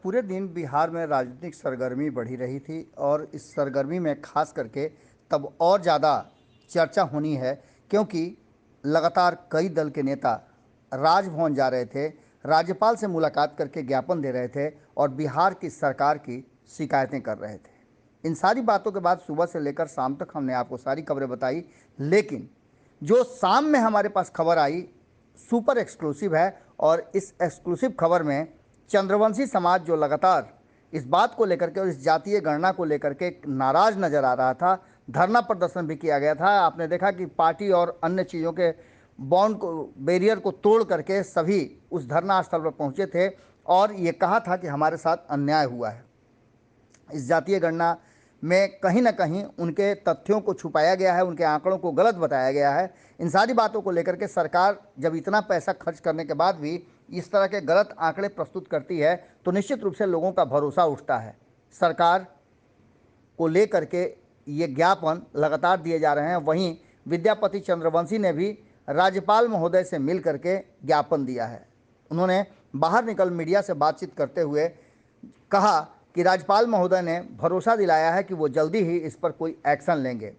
पूरे दिन बिहार में राजनीतिक सरगर्मी बढ़ी रही थी और इस सरगर्मी में खास करके तब और ज़्यादा चर्चा होनी है क्योंकि लगातार कई दल के नेता राजभवन जा रहे थे, राज्यपाल से मुलाकात करके ज्ञापन दे रहे थे और बिहार की सरकार की शिकायतें कर रहे थे। इन सारी बातों के बाद सुबह से लेकर शाम तक हमने आपको सारी खबरें बताई, लेकिन जो शाम में हमारे पास खबर आई सुपर एक्सक्लूसिव है और इस एक्सक्लूसिव खबर में चंद्रवंशी समाज जो लगातार इस बात को लेकर के और इस जातीय गणना को लेकर के नाराज नजर आ रहा था, धरना प्रदर्शन भी किया गया था। आपने देखा कि पार्टी और अन्य चीज़ों के बॉन्ड को, बैरियर को तोड़ करके सभी उस धरना स्थल पर पहुंचे थे और ये कहा था कि हमारे साथ अन्याय हुआ है। इस जातीय गणना में कहीं ना कहीं उनके तथ्यों को छुपाया गया है, उनके आंकड़ों को गलत बताया गया है। इन सारी बातों को लेकर के सरकार जब इतना पैसा खर्च करने के बाद भी इस तरह के गलत आंकड़े प्रस्तुत करती है तो निश्चित रूप से लोगों का भरोसा उठता है। सरकार को लेकर के ये ज्ञापन लगातार दिए जा रहे हैं। वहीं विद्यापति चंद्रवंशी ने भी राज्यपाल महोदय से मिल करके ज्ञापन दिया है। उन्होंने बाहर निकल मीडिया से बातचीत करते हुए कहा कि राज्यपाल महोदय ने भरोसा दिलाया है कि वो जल्दी ही इस पर कोई एक्शन लेंगे।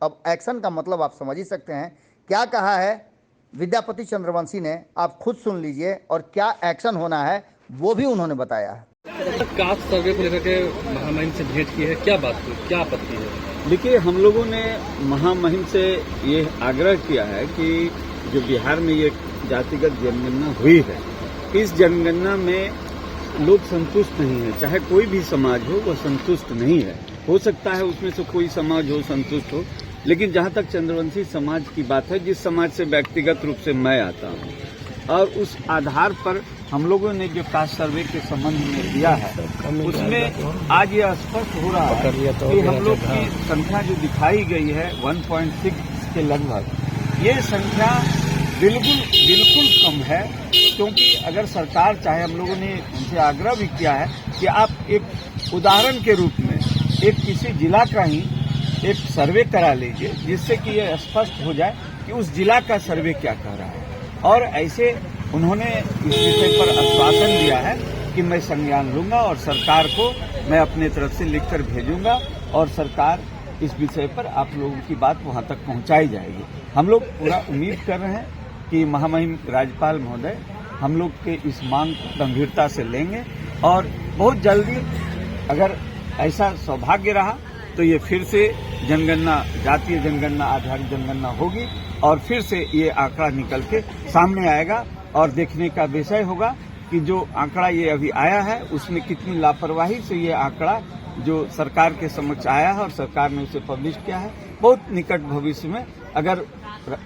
अब एक्शन का मतलब आप समझ ही सकते हैं क्या कहा है विद्यापति चंद्रवंशी ने, आप खुद सुन लीजिए और क्या एक्शन होना है वो भी उन्होंने बताया है। कास्ट सर्वे को लेकर के महामहिम से भेंट की है, क्या बात हुई, क्या आपत्ति है? देखिए, हम लोगों ने महामहिम से ये आग्रह किया है कि जो बिहार में ये जातिगत जनगणना हुई है, इस जनगणना में लोग संतुष्ट नहीं है। चाहे कोई भी समाज हो, वह संतुष्ट नहीं है। हो सकता है उसमें से कोई समाज हो संतुष्ट हो, लेकिन जहां तक चंद्रवंशी समाज की बात है, जिस समाज से व्यक्तिगत रूप से मैं आता हूं, और उस आधार पर हम लोगों ने जो कास्ट सर्वे के संबंध में दिया है, उसमें आज ये स्पष्ट हो रहा है कि हम लोग की संख्या जो दिखाई गई है 1.6 के लगभग, ये संख्या बिल्कुल कम है। क्योंकि अगर सरकार चाहे, हम लोगों ने उनसे आग्रह भी किया है कि आप एक उदाहरण के रूप में एक किसी जिला का ही एक सर्वे करा लीजिए, जिससे कि ये स्पष्ट हो जाए कि उस जिला का सर्वे क्या कह रहा है। और ऐसे उन्होंने इस विषय पर आश्वासन दिया है कि मैं संज्ञान लूंगा और सरकार को मैं अपने तरफ से लिखकर भेजूंगा और सरकार इस विषय पर आप लोगों की बात वहां तक पहुंचाई जाएगी। हम लोग पूरा उम्मीद कर रहे हैं कि महामहिम राज्यपाल महोदय हम लोग के इस मांग को गंभीरता से लेंगे और बहुत जल्दी अगर ऐसा सौभाग्य रहा तो ये फिर से जनगणना, जातीय जनगणना आधारित जनगणना होगी और फिर से ये आंकड़ा निकल के सामने आएगा और देखने का विषय होगा कि जो आंकड़ा ये अभी आया है उसमें कितनी लापरवाही से ये आंकड़ा जो सरकार के समक्ष आया है और सरकार ने उसे पब्लिश किया है। बहुत निकट भविष्य में अगर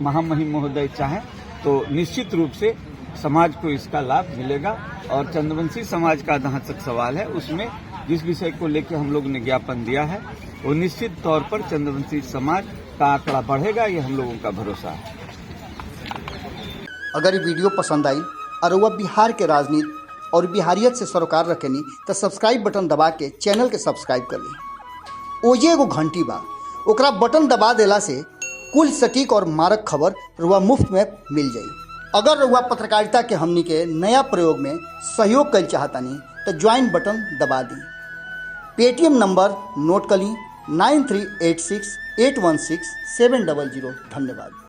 महामहिम महोदय चाहें तो निश्चित रूप से समाज को इसका लाभ मिलेगा। और चंद्रवंशी समाज का जहां तक सवाल है, उसमें जिस विषय को लेकर हम लोग ने ज्ञापन दिया है वो निश्चित तौर पर चंद्रवंशी समाज का आंकड़ा बढ़ेगा, ये हम लोगों का भरोसा है। अगर ये वीडियो पसंद आई और वह बिहार के राजनीति और बिहारियत से सरोकार रखेनी तो सब्सक्राइब बटन दबा के चैनल के सब्सक्राइब कर ली। ओजे एगो घंटी बा, ओकरा बटन दबा देला से कुल सटीक और मारक खबर रुआ मुफ्त में मिल जाई। अगर रुआ पत्रकारिता के हमनी के नया प्रयोग में सहयोग कर चाहतानी तो ज्वाइन बटन दबा दी। पेटीएम नंबर नोट कर ली 9386816700। धन्यवाद।